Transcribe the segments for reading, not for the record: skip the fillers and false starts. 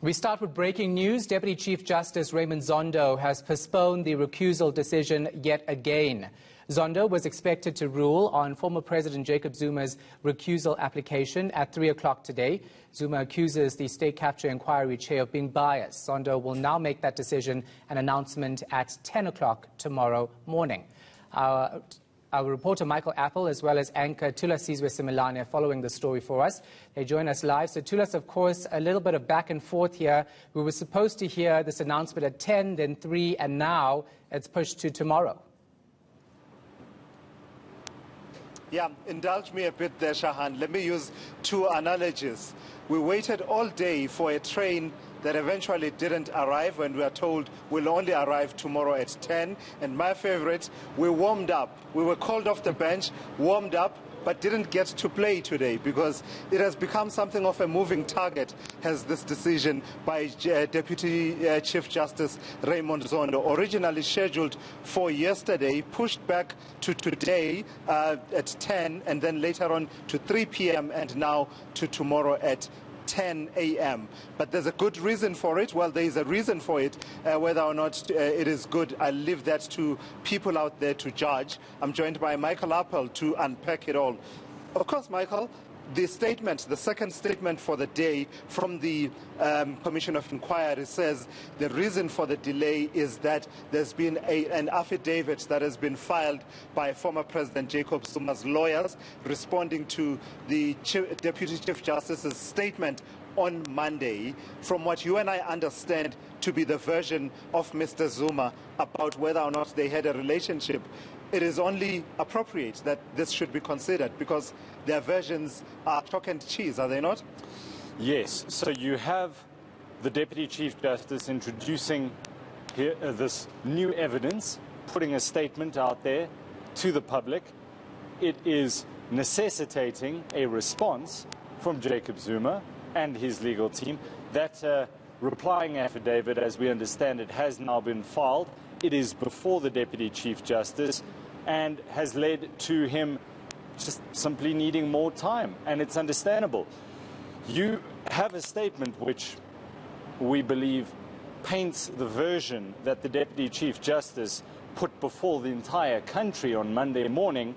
We start with breaking news. Deputy Chief Justice Raymond Zondo has postponed the recusal decision yet again. Zondo was expected to rule on former President Jacob Zuma's recusal application at 3 o'clock today. Zuma accuses the State Capture Inquiry chair of being biased. Zondo will now make that decision and announcement at 10 o'clock tomorrow morning. Our reporter Michael Appel, as well as anchor Thulasizwe Simelane, are following the story for us. They join us live. So Thulas, of course, a little bit of back and forth here. We were supposed to hear this announcement at 10, then 3, and now it's pushed to tomorrow. Yeah, indulge me a bit there, Shahan. Let me use two analogies. We waited all day for a train that eventually didn't arrive, when we are told will only arrive tomorrow at 10. And my favorite, we warmed up. We were called off the bench, warmed up, but didn't get to play today because it has become something of a moving target, has this decision by Deputy Chief Justice Raymond Zondo, originally scheduled for yesterday, pushed back to today at 10, and then later on to 3 p.m. and now to tomorrow at 10 a.m. But there's a good reason for it. Well, there is a reason for it. Whether or not it is good, I'll leave that to people out there to judge. I'm joined by Michael Appel to unpack it all. Of course, Michael, the statement, the second statement for the day from the Commission of Inquiry says the reason for the delay is that there's been an affidavit that has been filed by former President Jacob Zuma's lawyers responding to the Deputy Chief Justice's statement on Monday, from what you and I understand to be the version of Mr. Zuma about whether or not they had a relationship. It is only appropriate that this should be considered because their versions are chalk and cheese, are they not? Yes. So you have the Deputy Chief Justice introducing here, this new evidence, putting a statement out there to the public. It is necessitating a response from Jacob Zuma and his legal team. That replying affidavit, as we understand it, has now been filed. It is before the Deputy Chief Justice and has led to him just simply needing more time, and it's understandable. You have a statement which we believe paints the version that the Deputy Chief Justice put before the entire country on Monday morning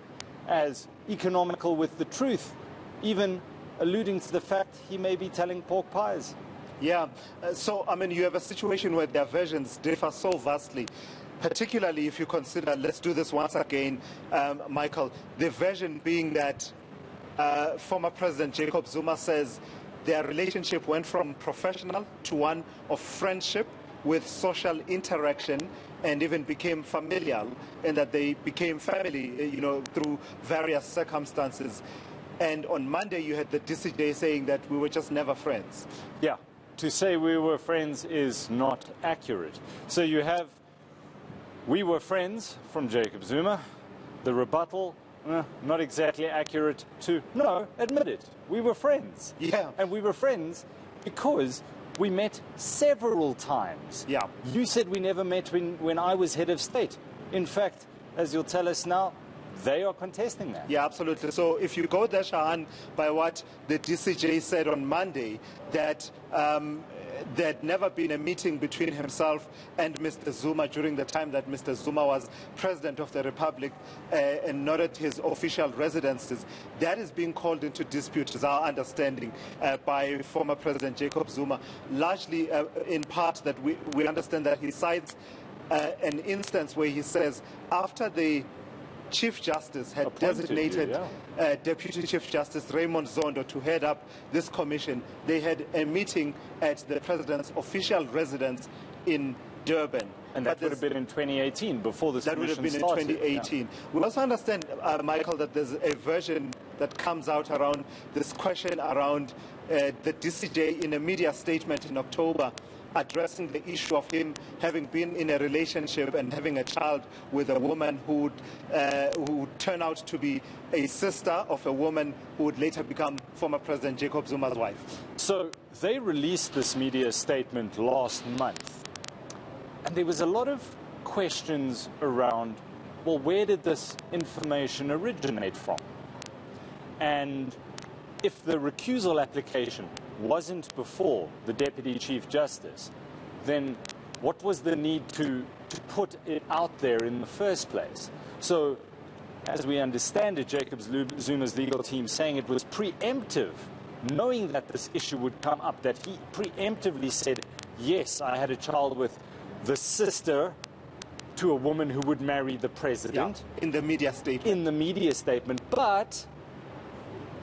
as economical with the truth, even alluding to the fact he may be telling pork pies. Yeah, so I mean you have a situation where their versions differ so vastly, particularly if you consider, let's do this once again, Michael, the version being that former President Jacob Zuma says their relationship went from professional to one of friendship with social interaction and even became familial, and that they became family, through various circumstances. And on Monday you had the DCJ saying that we were just never friends. Yeah, to say we were friends is not accurate. So you have we were friends from Jacob Zuma. The rebuttal, not exactly accurate to, no, admit it. We were friends. Yeah. And we were friends because we met several times. Yeah. You said we never met when I was head of state. In fact, as you'll tell us now, they are contesting that. Yeah, absolutely. So if you go there, Shahan, by what the DCJ said on Monday, that there had never been a meeting between himself and Mr. Zuma during the time that Mr. Zuma was President of the Republic and not at his official residences. That is being called into dispute, is our understanding, by former President Jacob Zuma, largely in part that we understand that he cites an instance where he says after the Chief Justice had designated Deputy Chief Justice Raymond Zondo to head up this commission, they had a meeting at the President's official residence in Durban. And that would have been in 2018, before this commission started. That would have been in 2018. Yeah. We also understand, Michael, that there's a version that comes out around this question around the DCJ in a media statement in October, addressing the issue of him having been in a relationship and having a child with a woman who would turn out to be a sister of a woman who would later become former President Jacob Zuma's wife. So they released this media statement last month, and there was a lot of questions around, well, where did this information originate from? And if the recusal application wasn't before the Deputy Chief Justice, then what was the need to put it out there in the first place? So, as we understand it, Jacob Zuma's legal team saying it was preemptive, knowing that this issue would come up, that he preemptively said, yes, I had a child with the sister to a woman who would marry the president. Yeah, in the media statement. In the media statement, but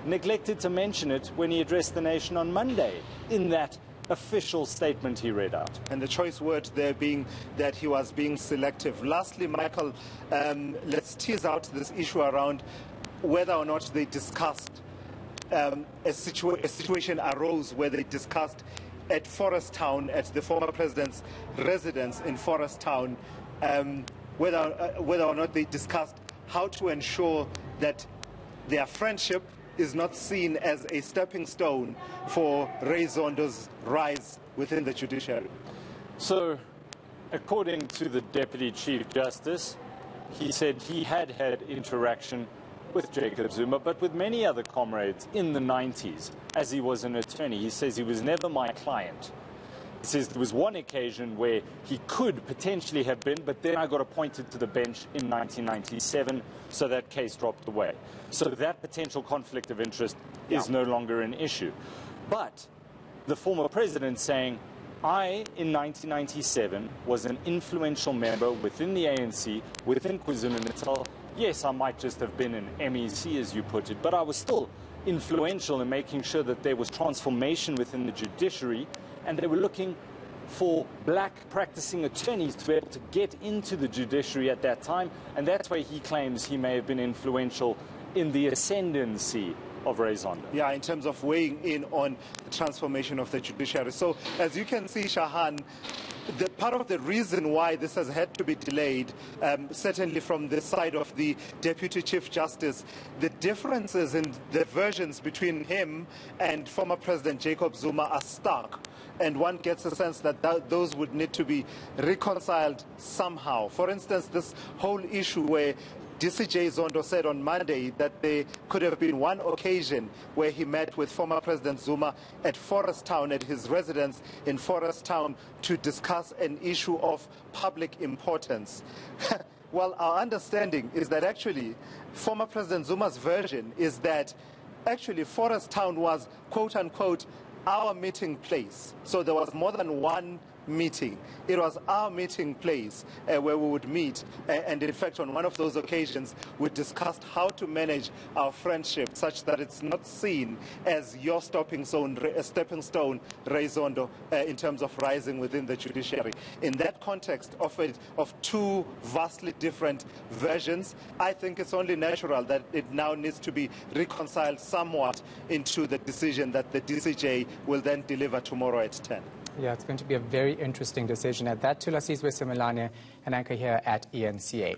neglected to mention it when he addressed the nation on Monday in that official statement he read out. And the choice word there being that he was being selective. Lastly, Michael, let's tease out this issue around whether or not they discussed, a situation arose where they discussed at Forest Town, at the former president's residence in Forest Town, whether or not they discussed how to ensure that their friendship is not seen as a stepping stone for Ray Zondo's rise within the judiciary. So, according to the Deputy Chief Justice, he said he had had interaction with Jacob Zuma, but with many other comrades in the 90s, as he was an attorney. He says he was never my client. He says there was one occasion where he could potentially have been, but then I got appointed to the bench in 1997, so that case dropped away. So that potential conflict of interest is no longer an issue. But the former president saying, I, in 1997, was an influential member within the ANC, within KwaZulu-Natal. Yes, I might just have been an MEC, as you put it, but I was still influential in making sure that there was transformation within the judiciary, and they were looking for black practicing attorneys to be able to get into the judiciary at that time, and that's why he claims he may have been influential in the ascendancy of Ray Zondo. Yeah, in terms of weighing in on the transformation of the judiciary. So, as you can see, Shahan, part of the reason why this has had to be delayed, certainly from the side of the Deputy Chief Justice, the differences in the versions between him and former President Jacob Zuma are stark. And one gets a sense that those would need to be reconciled somehow. For instance, this whole issue where DCJ Zondo said on Monday that there could have been one occasion where he met with former President Zuma at Forest Town, at his residence in Forest Town, to discuss an issue of public importance. Well, our understanding is that actually former President Zuma's version is that actually Forest Town was, quote unquote, our meeting place. So there was more than one meeting. It was our meeting place where we would meet, and in fact on one of those occasions we discussed how to manage our friendship such that it's not seen as your stepping stone, Ray Zondo, in terms of rising within the judiciary. In that context of two vastly different versions, I think it's only natural that it now needs to be reconciled somewhat into the decision that the DCJ will then deliver tomorrow at 10. Yeah, it's going to be a very interesting decision. At that, Thulasizwe, Simelane, and eNCA here at eNCA.